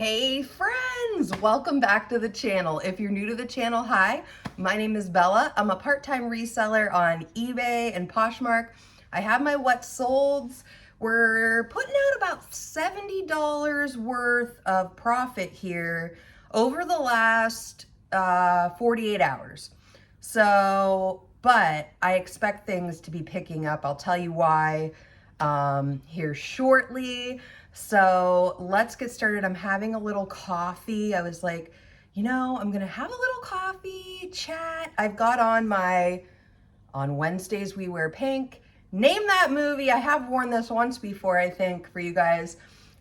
Hey friends, welcome back to the channel. If you're new to the channel, hi, my name is Bella. I'm a part-time reseller on eBay and Poshmark. I have my what solds. We're putting out about $70 worth of profit here over the last 48 hours. So, but I expect things to be picking up. I'll tell you why here shortly. So let's get started. I'm having a little coffee. I was like, I'm gonna have a little coffee, chat. I've got on Wednesdays We Wear Pink. Name that movie. I have worn this once before, I think, for you guys.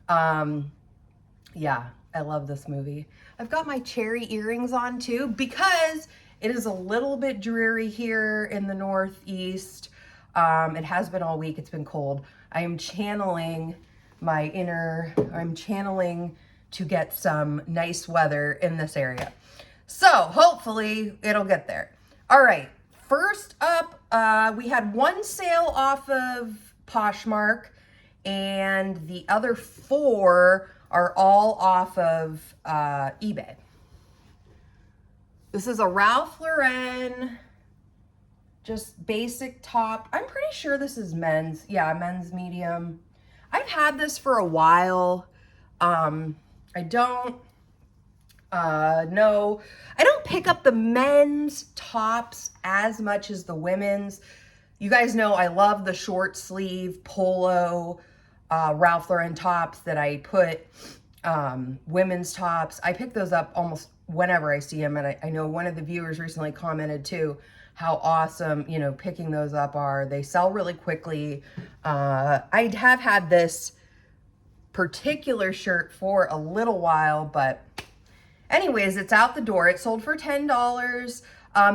Yeah, I love this movie. I've got my cherry earrings on too because it is a little bit dreary here in the Northeast. It has been all week. It's been cold. I'm channeling to get some nice weather in this area. So hopefully it'll get there. All right, first up, we had one sale off of Poshmark and the other four are all off of eBay. This is a Ralph Lauren, just basic top. I'm pretty sure this is men's. Yeah, men's medium. I've had this for a while. I don't know. I don't pick up the men's tops as much as the women's. You guys know I love the short sleeve polo Ralph Lauren tops that I put women's tops. I pick those up almost whenever I see them. And I know one of the viewers recently commented too how awesome, picking those up are. They sell really quickly. I have had this particular shirt for a little while, but anyways, it's out the door. It sold for $10.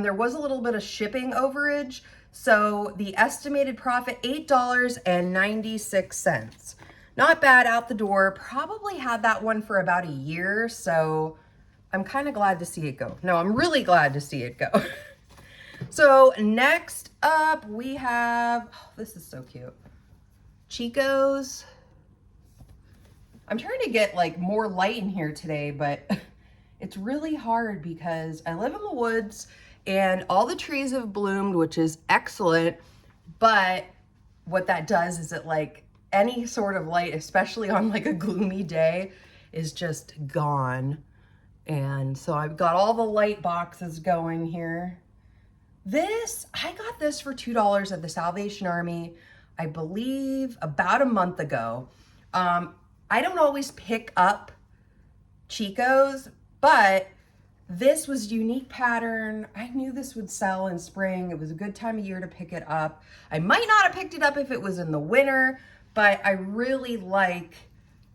There was a little bit of shipping overage. So the estimated profit, $8.96. Not bad out the door. Probably had that one for about a year. So I'm kind of glad to see it go. No, I'm really glad to see it go. So next up we have, this is so cute, Chico's. I'm trying to get like more light in here today, but it's really hard because I live in the woods and all the trees have bloomed, which is excellent. But what that does is it like any sort of light, especially on like a gloomy day, is just gone. And so I've got all the light boxes going here. I got this for $2 at the Salvation Army, I believe about a month ago. I don't always pick up Chico's, but this was unique pattern. I knew this would sell in spring. It was a good time of year to pick it up. I might not have picked it up if it was in the winter, but I really like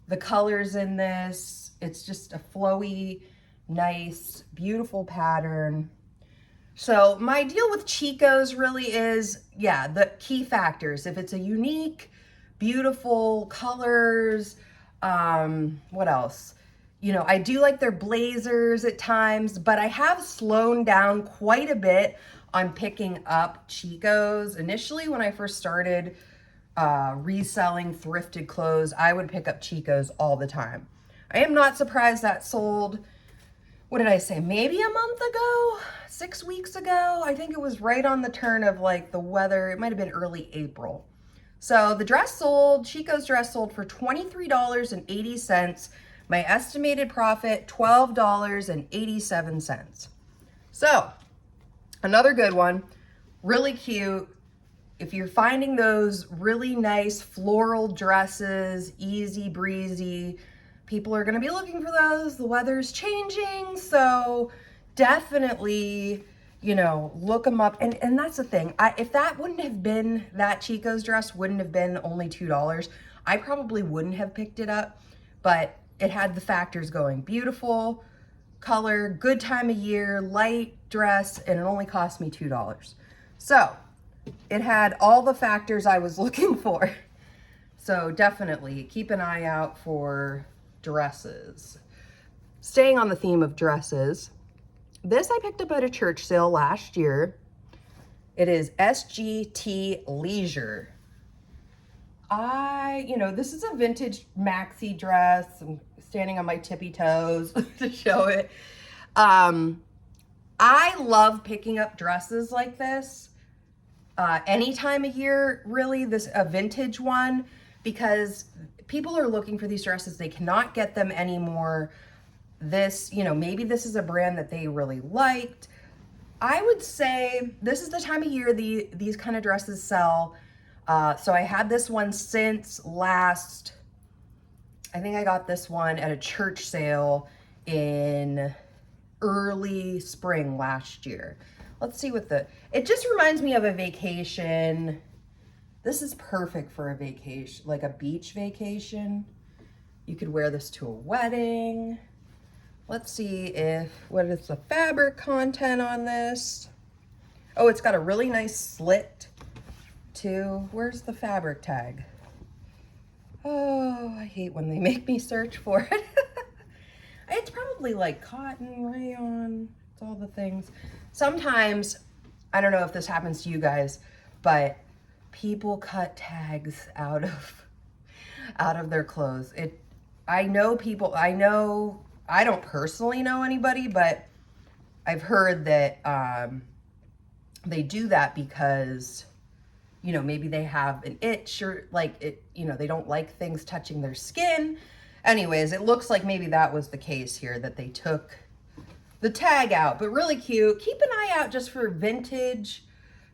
the colors in this. It's just a flowy, nice, beautiful pattern. So my deal with Chico's really is, the key factors. If it's a unique, beautiful colors, what else? I do like their blazers at times, but I have slowed down quite a bit on picking up Chico's. Initially, when I first started reselling thrifted clothes, I would pick up Chico's all the time. I am not surprised that sold, what did I say, maybe a month ago, 6 weeks ago. I think it was right on the turn of like the weather. It might have been early April. So the dress sold, Chico's dress sold for $23.80. My estimated profit, $12.87. So another good one, really cute. If you're finding those really nice floral dresses, easy breezy, people are gonna be looking for those. The weather's changing, so definitely, look them up. And that's the thing. If that wouldn't have been, that Chico's dress wouldn't have been only $2, I probably wouldn't have picked it up, but it had the factors going. Beautiful color, good time of year, light dress, and it only cost me $2. So it had all the factors I was looking for. So definitely keep an eye out for dresses. Staying on the theme of dresses, this I picked up at a church sale last year. It is SGT Leisure. you know, this is a vintage maxi dress. I'm standing on my tippy toes to show it. I love picking up dresses like this any time of year, really, a vintage one, because people are looking for these dresses. They cannot get them anymore. This, you know, maybe this is a brand that they really liked. I would say this is the time of year these kind of dresses sell. So I had this one since last, I think I got this one at a church sale in early spring last year. Let's see what it just reminds me of a vacation. This is perfect for a vacation, like a beach vacation. You could wear this to a wedding. Let's see what is the fabric content on this? Oh, it's got a really nice slit too. Where's the fabric tag? Oh, I hate when they make me search for it. It's probably like cotton, rayon, it's all the things. Sometimes, I don't know if this happens to you guys, but people cut tags out of their clothes. I know people, I don't personally know anybody, but I've heard that they do that because, you know, maybe they have an itch or like it, you know, they don't like things touching their skin. Anyways, it looks like maybe that was the case here, that they took the tag out, but really cute. Keep an eye out just for vintage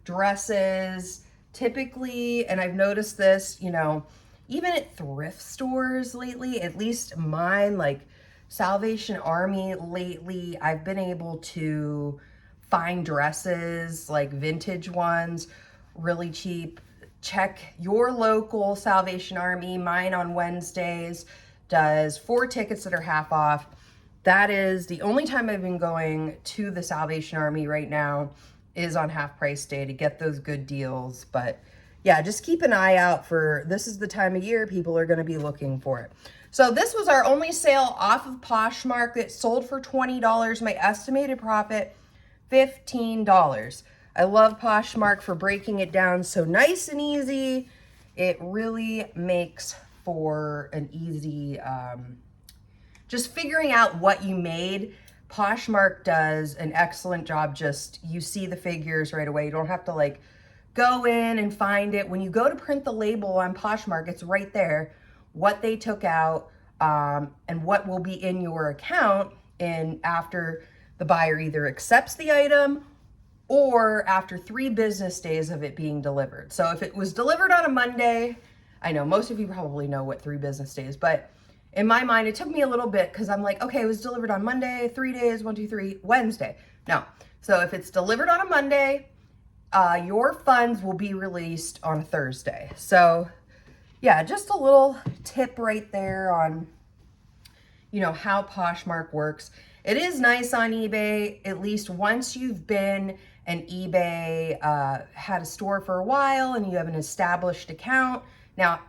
dresses. Typically, and I've noticed this, you know, even at thrift stores lately, at least mine, like Salvation Army lately, I've been able to find dresses, like vintage ones, really cheap. Check your local Salvation Army. Mine on Wednesdays does 4 tickets that are half off. That is the only time I've been going to the Salvation Army right now, is on half price day to get those good deals. But yeah, just keep an eye out for, this is the time of year people are going to be looking for it. So this was our only sale off of Poshmark. It sold for $20. My estimated profit, $15. I love Poshmark for breaking it down so nice and easy. It really makes for an easy, just figuring out what you made. Poshmark does an excellent job. Just, you see the figures right away. You don't have to like go in and find it. When you go to print the label on Poshmark, it's right there, what they took out, and what will be in your account, and after the buyer either accepts the item or after 3 business days of it being delivered. So if it was delivered on a Monday, I know most of you probably know what 3 business days, but in my mind, it took me a little bit because I'm like, okay, it was delivered on Monday, 3 days, 1, 2, 3, Wednesday. No. So if it's delivered on a Monday, your funds will be released on Thursday. So yeah, just a little tip right there on, you know, how Poshmark works. It is nice on eBay, at least once you've been an eBay, had a store for a while and you have an established account. Now,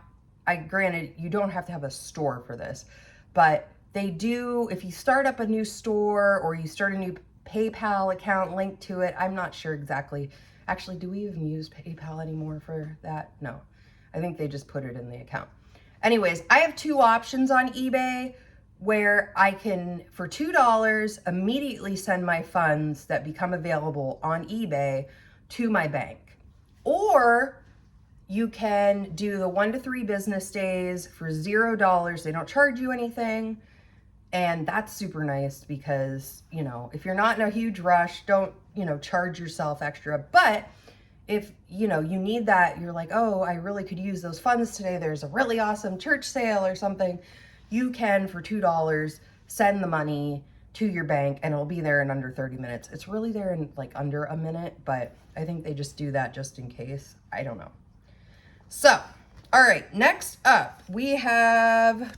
granted, you don't have to have a store for this, but they do, if you start up a new store or you start a new PayPal account linked to it, I'm not sure exactly. Actually, do we even use PayPal anymore for that? No, I think they just put it in the account. Anyways, I have 2 options on eBay where I can, for $2, immediately send my funds that become available on eBay to my bank. Or you can do the 1 to 3 business days for $0. They don't charge you anything. And that's super nice because, you know, if you're not in a huge rush, don't, you know, charge yourself extra. But if, you know, you need that, you're like, oh, I really could use those funds today, there's a really awesome church sale or something, you can, for $2, send the money to your bank and it'll be there in under 30 minutes. It's really there in like under a minute, but I think they just do that just in case. I don't know. So, all right, next up we have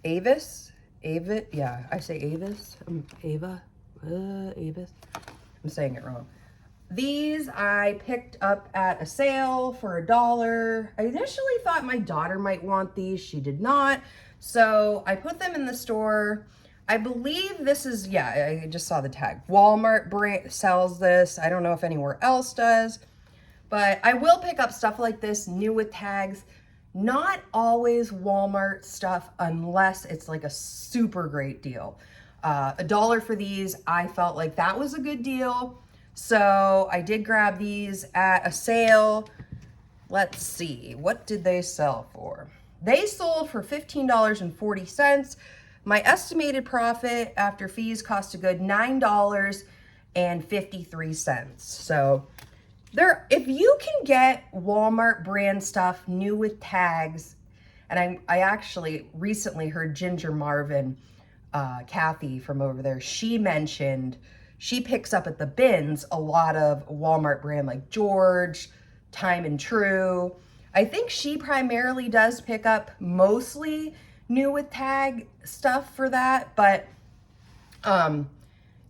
Avis. Yeah, I say Avis. Avis. I'm saying it wrong. These I picked up at a sale for $1. I initially thought my daughter might want these. She did not. So I put them in the store. I believe this is, yeah, I just saw the tag. Walmart sells this. I don't know if anywhere else does. But I will pick up stuff like this, new with tags. Not always Walmart stuff unless it's like a super great deal. $1 for these, I felt like that was a good deal. So I did grab these at a sale. Let's see, what did they sell for? They sold for $15.40. My estimated profit after fees cost a good $9.53. So if you can get Walmart brand stuff new with tags, and I actually recently heard Ginger Marvin, Kathy from over there, she mentioned she picks up at the bins a lot of Walmart brand like George, Time and True. I think she primarily does pick up mostly new with tag stuff for that, but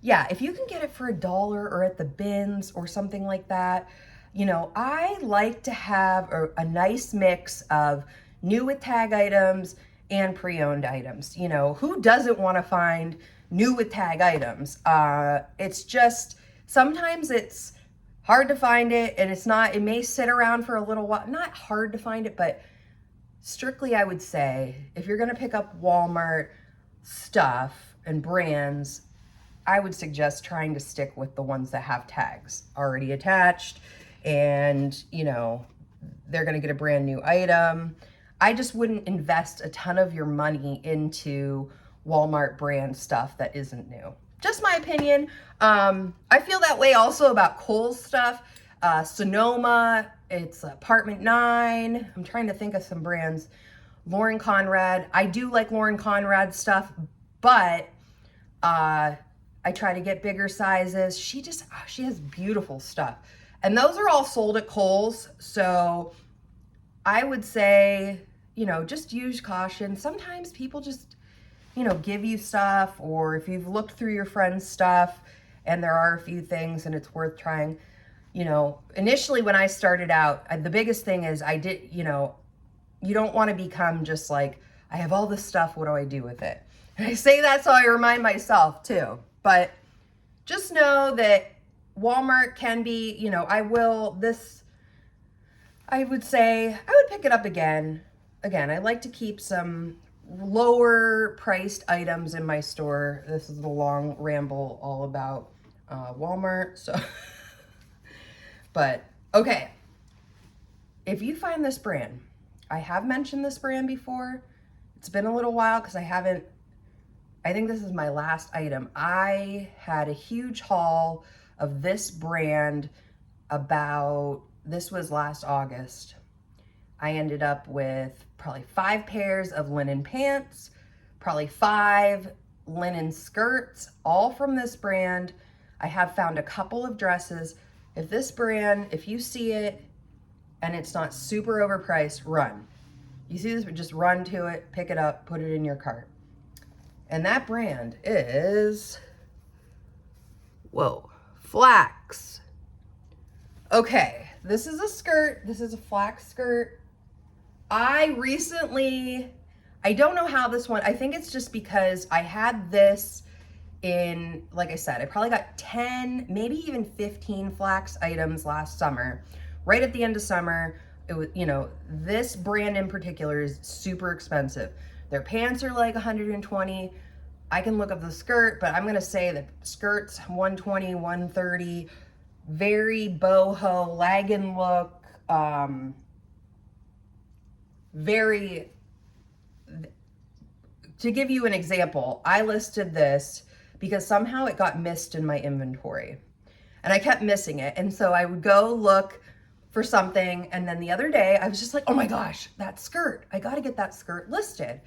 yeah, if you can get it for $1 or at the bins or something like that, you know, I like to have a nice mix of new with tag items and pre-owned items. You know, who doesn't want to find new with tag items? It's just, sometimes it's hard to find it, and it may sit around for a little while. Not hard to find it, but strictly I would say, if you're gonna pick up Walmart stuff and brands, I would suggest trying to stick with the ones that have tags already attached, and you know, they're gonna get a brand new item. I just wouldn't invest a ton of your money into Walmart brand stuff that isn't new. Just my opinion. I feel that way also about Kohl's stuff. Sonoma, it's Apartment 9. I'm trying to think of some brands. Lauren Conrad. I do like Lauren Conrad stuff, but I try to get bigger sizes. She has beautiful stuff. And those are all sold at Kohl's. So I would say, you know, just use caution. Sometimes people just, you know, give you stuff, or if you've looked through your friend's stuff and there are a few things and it's worth trying. You know, initially when I started out, the biggest thing is you know, you don't want to become just like, I have all this stuff, what do I do with it? And I say that so I remind myself too. But just know that Walmart can be, you know, I would say I would pick it up again. Again, I like to keep some lower priced items in my store. This is the long ramble all about Walmart. So, but okay. If you find this brand, I have mentioned this brand before. It's been a little while because I think this is my last item. I had a huge haul of this brand this was last August. I ended up with probably 5 pairs of linen pants, probably 5 linen skirts, all from this brand. I have found a couple of dresses. If you see it and it's not super overpriced, run. You see this, just run to it, pick it up, put it in your cart. And that brand is, Flax. Okay, this is a skirt. This is a Flax skirt. I don't know how this one, I think it's just because I had this in, like I said, I probably got 10, maybe even 15 Flax items last summer, right at the end of summer. It was, you know, this brand in particular is super expensive. Their pants are like 120. I can look up the skirt, but I'm going to say that skirts 120, 130, very boho, lagging look, to give you an example, I listed this because somehow it got missed in my inventory and I kept missing it. And so I would go look for something. And then the other day I was just like, oh my gosh, that skirt, I got to get that skirt listed,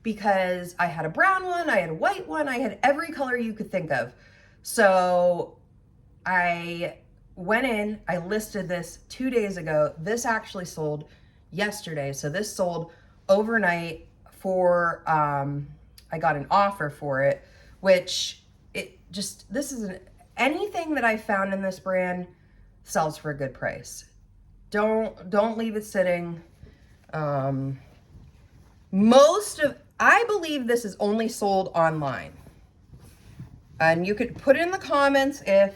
because I had a brown one, I had a white one, I had every color you could think of. So I went in, I listed this 2 days ago. This actually sold yesterday. So this sold overnight for, I got an offer for it, which anything that I found in this brand sells for a good price. Don't leave it sitting. I believe this is only sold online. And you could put it in the comments if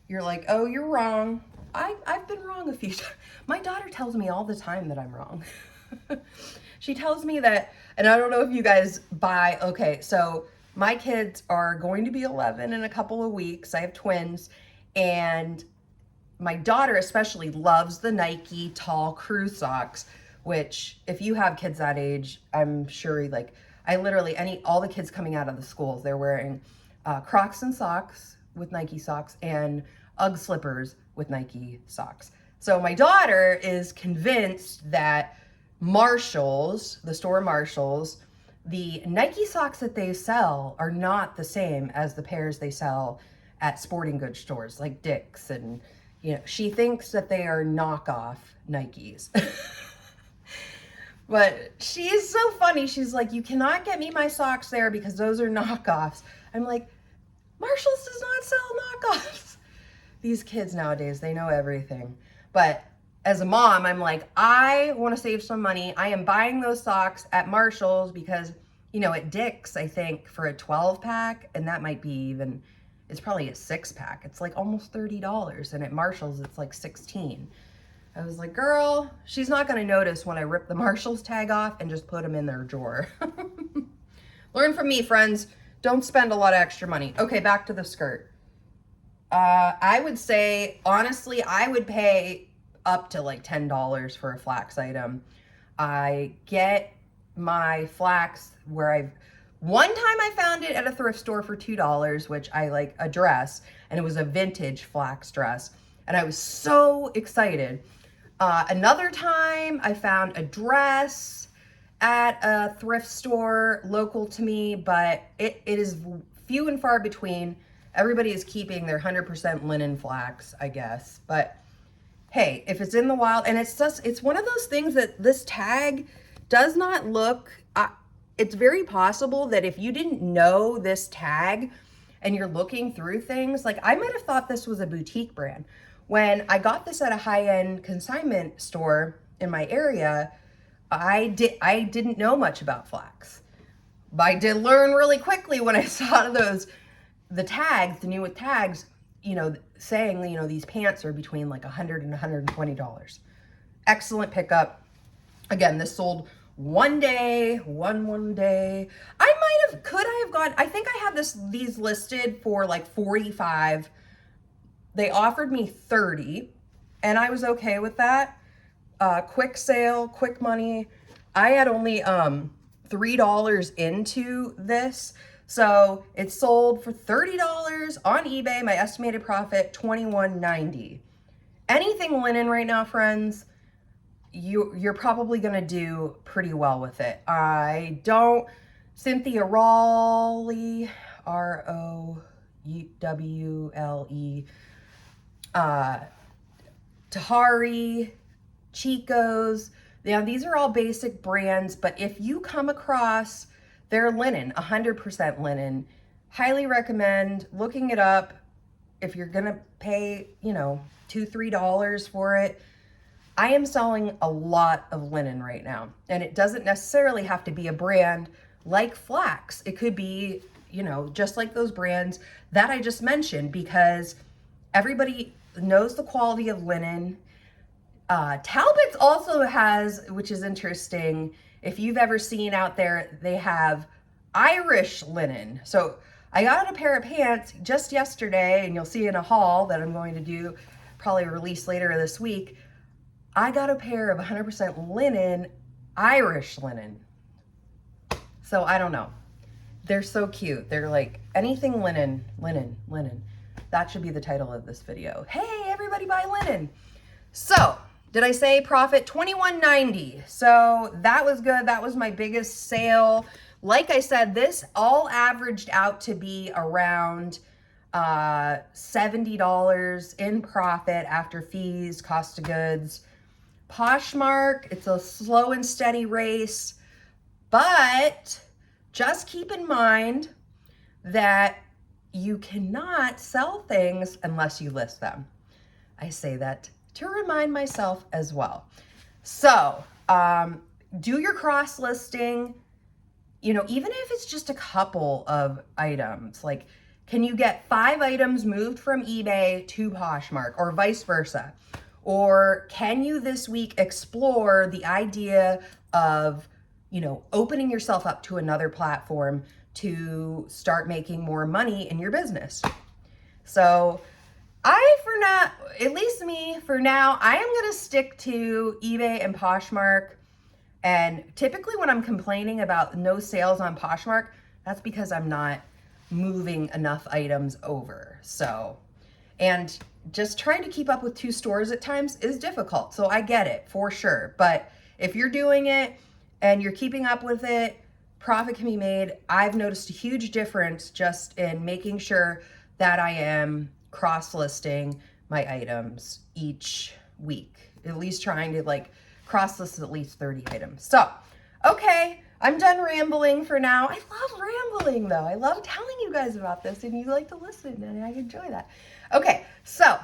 you're like, oh, you're wrong. I've been wrong a few times. My daughter tells me all the time that I'm wrong. She tells me that, and I don't know if you guys buy, okay, so my kids are going to be 11 in a couple of weeks. I have twins, and my daughter especially loves the Nike tall crew socks, which if you have kids that age, I'm sure like, I literally, all the kids coming out of the schools, they're wearing Crocs and socks with Nike socks and Ugg slippers with Nike socks. So my daughter is convinced that Marshalls, the store Marshalls, the Nike socks that they sell are not the same as the pairs they sell at sporting goods stores like Dick's, and you know, she thinks that they are knockoff Nikes. But she is so funny. She's like, you cannot get me my socks there because those are knockoffs. I'm like, Marshalls does not sell knockoffs. These kids nowadays, they know everything. But as a mom, I'm like, I want to save some money. I am buying those socks at Marshalls because, you know, at Dick's, I think for a 12 pack, and that might be even, it's probably a 6-pack. It's like almost $30. And at Marshalls, it's like 16. I was like, girl, she's not going to notice when I rip the Marshalls tag off and just put them in their drawer. Learn from me, friends. Don't spend a lot of extra money. Okay, back to the skirt. I would say, honestly, I would pay up to like $10 for a flax item. I get my flax where one time I found it at a thrift store for $2, which I like a dress, and it was a vintage flax dress. And I was so excited. Another time I found a dress at a thrift store local to me, but it is few and far between. Everybody is keeping their 100% linen flax, I guess. But hey, if it's in the wild, and it's one of those things that this tag does not look, it's very possible that if you didn't know this tag and you're looking through things, like I might have thought this was a boutique brand. When I got this at a high-end consignment store in my area, I didn't know much about flax. But I did learn really quickly when I saw the tags, the new with tags, you know, saying, you know, these pants are between like $100 and $120. Excellent pickup. Again, this sold one day. Could I have gone, I think I had these listed for like 45. They offered me 30 and I was okay with that. Quick sale, quick money. I had only $3 into this. So it sold for $30 on eBay. My estimated profit, $21.90. Anything linen right now, friends, you're probably gonna do pretty well with it. Cynthia Rowley, Rowle, Tahari, Chico's. Now these are all basic brands, but if you come across their linen, 100% linen, highly recommend looking it up. If you're gonna pay, you know, $2, $3 for it. I am selling a lot of linen right now, and it doesn't necessarily have to be a brand like Flax. It could be, you know, just like those brands that I just mentioned, because everybody knows the quality of linen. Talbot's also has, which is interesting, if you've ever seen out there, they have Irish linen. So I got a pair of pants just yesterday, and you'll see in a haul that I'm going to do, probably release later this week. I got a pair of 100% linen, Irish linen. So I don't know. They're so cute. They're like anything linen, linen, linen. That should be the title of this video. Hey, everybody buy linen. So did I say profit? $21.90. So that was good. That was my biggest sale. Like I said, this all averaged out to be around $70 in profit after fees, cost of goods. Poshmark, it's a slow and steady race, but just keep in mind that you cannot sell things unless you list them. I say that to remind myself as well. So do your cross listing, you know, even if it's just a couple of items, like Can you get 5 items moved from eBay to Poshmark or vice versa? Or can you this week explore the idea of, opening yourself up to another platform to start making more money in your business? So for now, at least me, for now, I am going to stick to eBay and Poshmark. And typically when I'm complaining about no sales on Poshmark, that's because I'm not moving enough items over. So, and just trying to keep up with 2 stores at times is difficult. So I get it for sure. But if you're doing it and you're keeping up with it, profit can be made. I've noticed a huge difference just in making sure that I am cross-listing my items each week, at least trying to cross-list at least 30 items. So, okay, I'm done rambling for now. I love rambling though. I love telling you guys about this and you like to listen and I enjoy that. Okay, so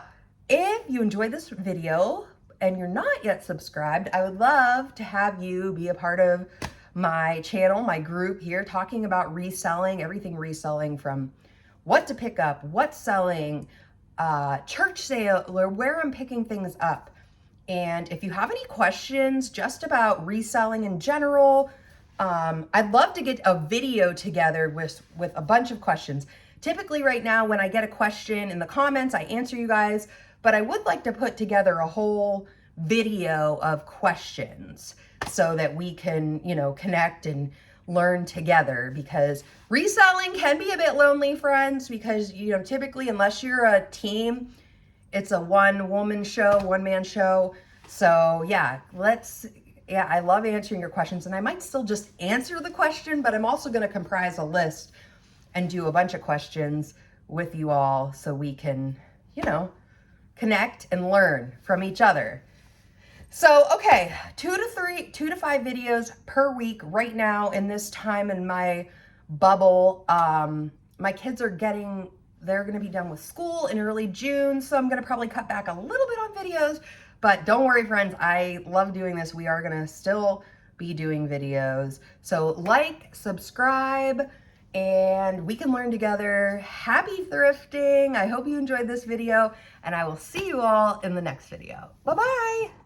if you enjoyed this video and you're not yet subscribed, I would love to have you be a part of my channel, my group here, talking about reselling, everything reselling, from what to pick up, what's selling, church sale, or where I'm picking things up. And if you have any questions just about reselling in general, I'd love to get a video together with a bunch of questions. Typically right now when I get a question in the comments, I answer you guys, but I would like to put together a whole video of questions so that we can, connect and learn together, because reselling can be a bit lonely, friends, because, typically unless you're a team, it's a one-woman show, one-man show. So yeah, I love answering your questions, and I might still just answer the question, but I'm also going to comprise a list and do a bunch of questions with you all so we can, connect and learn from each other. So, okay, 2 to 5 videos per week right now in this time in my bubble. My kids they're going to be done with school in early June, so I'm going to probably cut back a little bit on videos, but don't worry, friends, I love doing this. We are going to still be doing videos. So subscribe, and we can learn together. Happy thrifting. I hope you enjoyed this video, and I will see you all in the next video. Bye-bye.